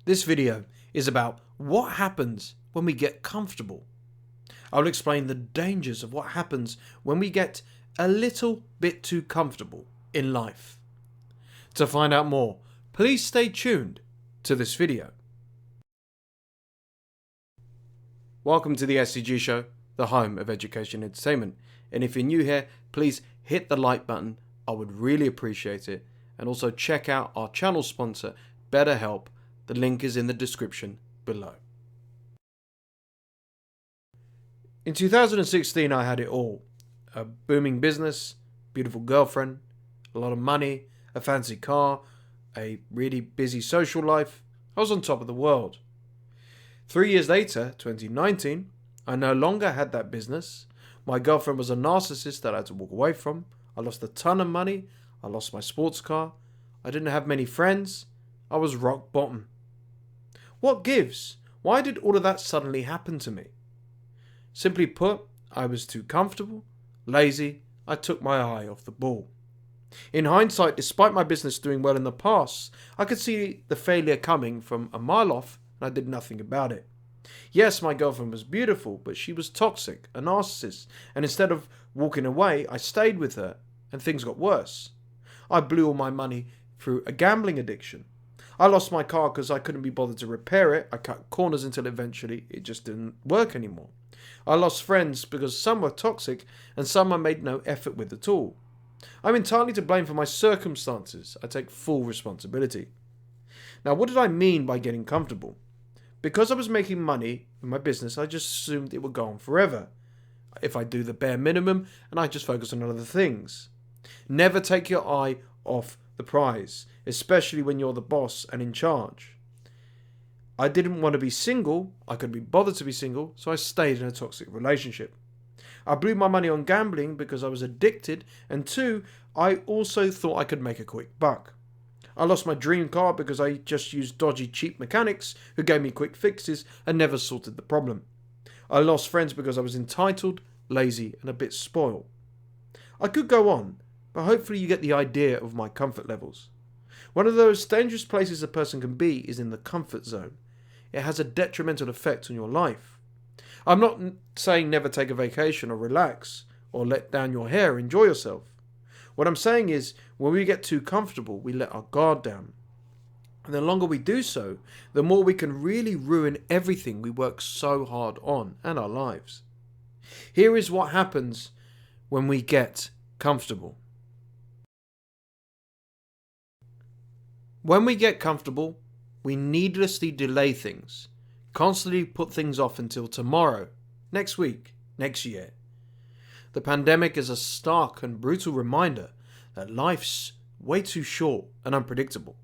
This video is about what happens when we get comfortable. I'll explain the dangers of what happens when we get a little bit too comfortable in life. To find out more, please stay tuned to this video. Welcome to the SCG Show, the home of education and entertainment. And if you're new here, please hit the like button. I would really appreciate it. And also check out our channel sponsor, BetterHelp. The link is in the description below. In 2016, I had it all. A booming business, beautiful girlfriend, a lot of money, a fancy car, a really busy social life. I was on top of the world. 3 years later, 2019, I no longer had that business. My girlfriend was a narcissist that I had to walk away from. I lost a ton of money. I lost my sports car. I didn't have many friends. I was rock bottom. What gives? Why did all of that suddenly happen to me? Simply put, I was too comfortable, lazy. I took my eye off the ball. In hindsight, despite my business doing well in the past, I could see the failure coming from a mile off, and I did nothing about it. Yes, my girlfriend was beautiful, but she was toxic, a narcissist, and instead of walking away, I stayed with her, and things got worse. I blew all my money through a gambling addiction. I lost my car because I couldn't be bothered to repair it. I cut corners until eventually it just didn't work anymore. I lost friends because some were toxic and some I made no effort with at all. I'm entirely to blame for my circumstances. I take full responsibility. Now, what did I mean by getting comfortable? Because I was making money in my business, I just assumed it would go on forever. If I do the bare minimum and I just focus on other things. Never take your eye off the prize, especially when you're the boss and in charge. I didn't want to be single. I couldn't be bothered to be single, so I stayed in a toxic relationship. I blew my money on gambling because I was addicted, and 2, I also thought I could make a quick buck. I lost my dream car because I just used dodgy, cheap mechanics who gave me quick fixes and never sorted the problem. I lost friends because I was entitled, lazy, and a bit spoiled. I could go on, but hopefully you get the idea of my comfort levels. One of those dangerous places a person can be is in the comfort zone. It has a detrimental effect on your life. I'm not saying never take a vacation or relax or let down your hair, enjoy yourself. What I'm saying is when we get too comfortable, we let our guard down. And the longer we do so, the more we can really ruin everything we work so hard on and our lives. Here is what happens when we get comfortable. When we get comfortable, we needlessly delay things, constantly put things off until tomorrow, next week, next year. The pandemic is a stark and brutal reminder that life's way too short and unpredictable.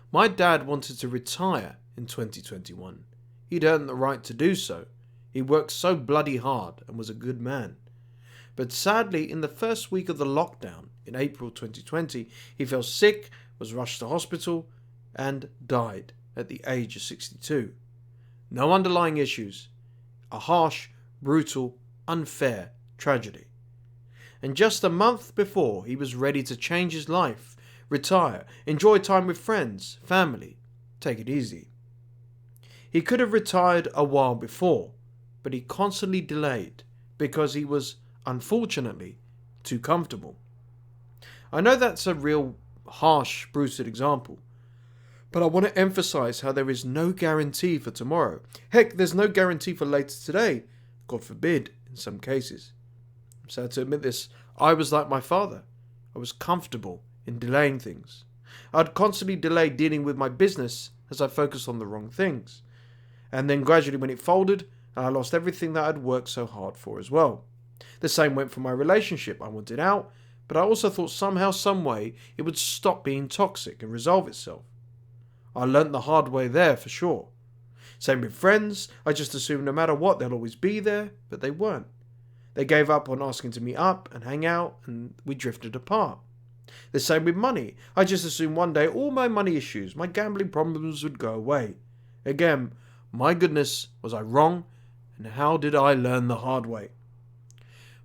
My dad wanted to retire in 2021. He'd earned the right to do so. He worked so bloody hard and was a good man. But sadly, in the first week of the lockdown in April 2020, he fell sick, was rushed to hospital, and died at the age of 62. No underlying issues. A harsh, brutal, unfair tragedy. And just a month before, he was ready to change his life, retire, enjoy time with friends, family, take it easy. He could have retired a while before, but he constantly delayed because he was, unfortunately, too comfortable. I know that's a real harsh, brutal example, but I want to emphasize how there is no guarantee for tomorrow. Heck, there's no guarantee for later today, God forbid, in some cases. I'm sad to admit this, I was like my father. I was comfortable in delaying things. I'd constantly delay dealing with my business as I focused on the wrong things. And then gradually when it folded, I lost everything that I'd worked so hard for as well. The same went for my relationship. I wanted out, but I also thought somehow, some way, it would stop being toxic and resolve itself. I learnt the hard way there for sure. Same with friends. I just assumed no matter what they'll always be there, but they weren't. They gave up on asking to meet up and hang out, and we drifted apart. The same with money. I just assumed one day all my money issues, my gambling problems would go away. Again, my goodness, was I wrong? And how did I learn the hard way?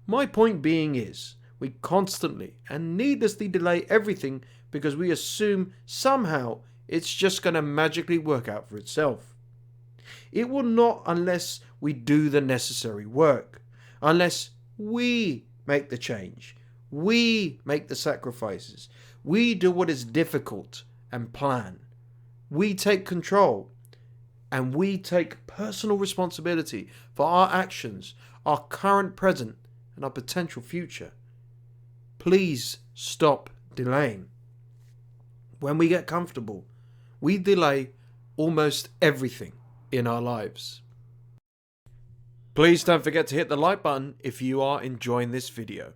My point being is, we constantly and needlessly delay everything because we assume somehow it's just going to magically work out for itself. It will not unless we do the necessary work, unless we make the change, we make the sacrifices, we do what is difficult and plan. We take control and we take personal responsibility for our actions, our current present and our potential future. Please stop delaying. When we get comfortable, we delay almost everything in our lives. Please don't forget to hit the like button if you are enjoying this video.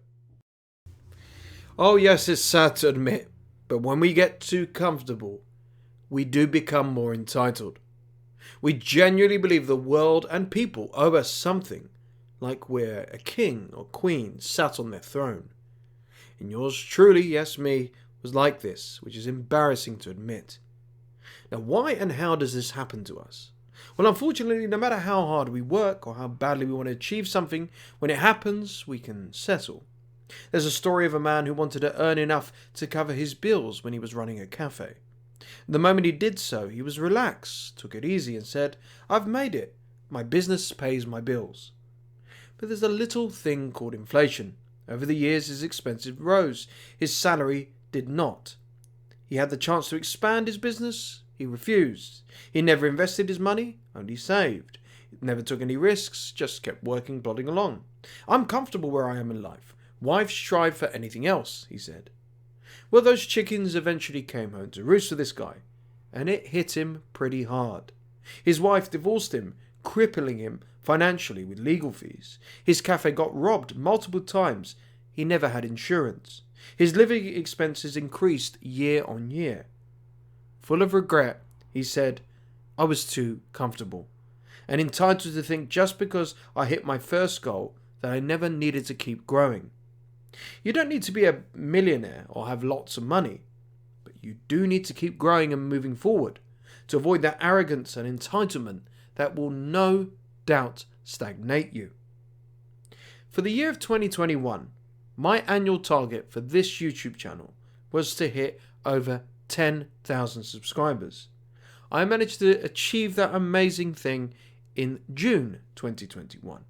Oh yes, it's sad to admit, but when we get too comfortable, we do become more entitled. We genuinely believe the world and people owe us something, like we're a king or queen sat on their throne. And yours truly, yes me, was like this, which is embarrassing to admit. Now why and how does this happen to us? Well, unfortunately, no matter how hard we work or how badly we want to achieve something, when it happens, we can settle. There's a story of a man who wanted to earn enough to cover his bills when he was running a cafe. The moment he did so, he was relaxed, took it easy and said, "I've made it. My business pays my bills." But there's a little thing called inflation. Over the years, his expenses rose. His salary did not. He had the chance to expand his business. He refused. He never invested his money, only saved. He never took any risks, just kept working, plodding along. "I'm comfortable where I am in life. Why strive for anything else?" he said. Well, those chickens eventually came home to roost for this guy, and it hit him pretty hard. His wife divorced him, crippling him financially with legal fees. His cafe got robbed multiple times. He never had insurance. His living expenses increased year on year. Full of regret, he said, "I was too comfortable, and entitled to think just because I hit my first goal that I never needed to keep growing." You don't need to be a millionaire or have lots of money, but you do need to keep growing and moving forward to avoid that arrogance and entitlement that will no doubt stagnate you. For the year of 2021, my annual target for this YouTube channel was to hit over 10,000 subscribers. I managed to achieve that amazing thing in June 2021.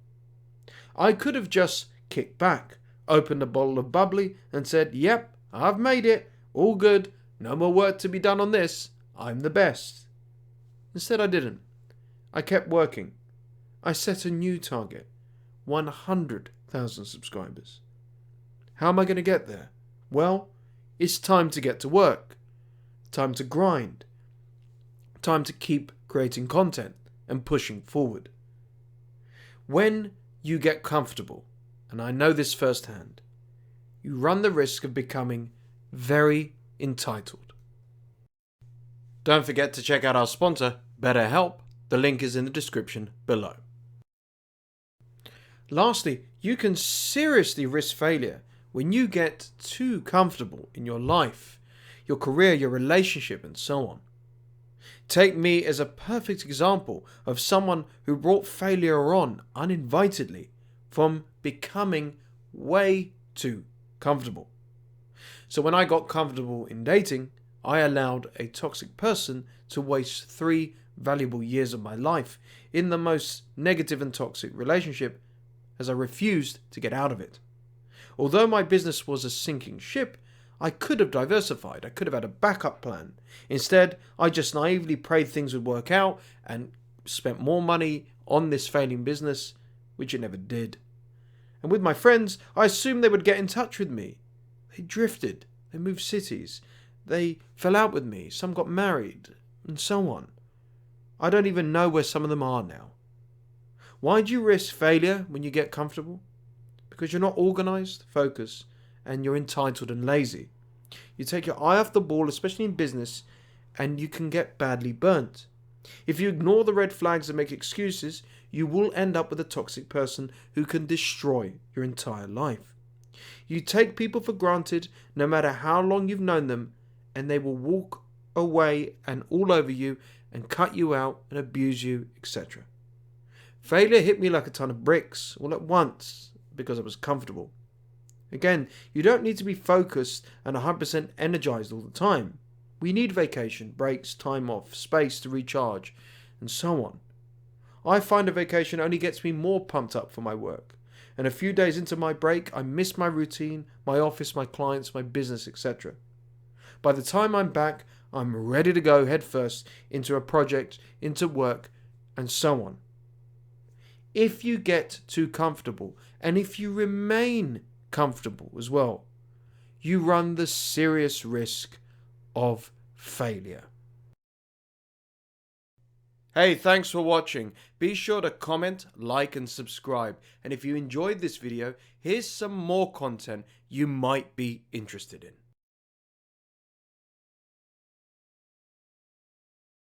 I could have just kicked back, opened a bottle of bubbly and said, "Yep, I've made it, all good, no more work to be done on this, I'm the best." Instead I didn't. I kept working. I set a new target, 100,000 subscribers. How am I going to get there? Well, it's time to get to work. Time to grind. Time to keep creating content and pushing forward. When you get comfortable, and I know this firsthand, you run the risk of becoming very entitled. Don't forget to check out our sponsor, BetterHelp. The link is in the description below. Lastly, you can seriously risk failure when you get too comfortable in your life, your career, your relationship, and so on. Take me as a perfect example of someone who brought failure on uninvitedly from becoming way too comfortable. So when I got comfortable in dating, I allowed a toxic person to waste 3 valuable years of my life in the most negative and toxic relationship, as I refused to get out of it. Although my business was a sinking ship, I could have diversified. I could have had a backup plan. Instead, I just naively prayed things would work out and spent more money on this failing business, which it never did. And with my friends, I assumed they would get in touch with me. They drifted. They moved cities. They fell out with me. Some got married, and so on. I don't even know where some of them are now. Why do you risk failure when you get comfortable? Because you're not organized, focused, and you're entitled and lazy. You take your eye off the ball, especially in business, and you can get badly burnt. If you ignore the red flags and make excuses, you will end up with a toxic person who can destroy your entire life. You take people for granted no matter how long you've known them, and they will walk away and all over you and cut you out and abuse you, etc. Failure hit me like a ton of bricks all at once because I was comfortable. Again, you don't need to be focused and 100% energized all the time. We need vacation, breaks, time off, space to recharge, and so on. I find a vacation only gets me more pumped up for my work. And a few days into my break, I miss my routine, my office, my clients, my business, etc. By the time I'm back, I'm ready to go headfirst into a project, into work, and so on. If you get too comfortable, and if you remain comfortable as well, you run the serious risk of failure. Hey, thanks for watching. Be sure to comment, like, and subscribe. And if you enjoyed this video, here's some more content you might be interested in.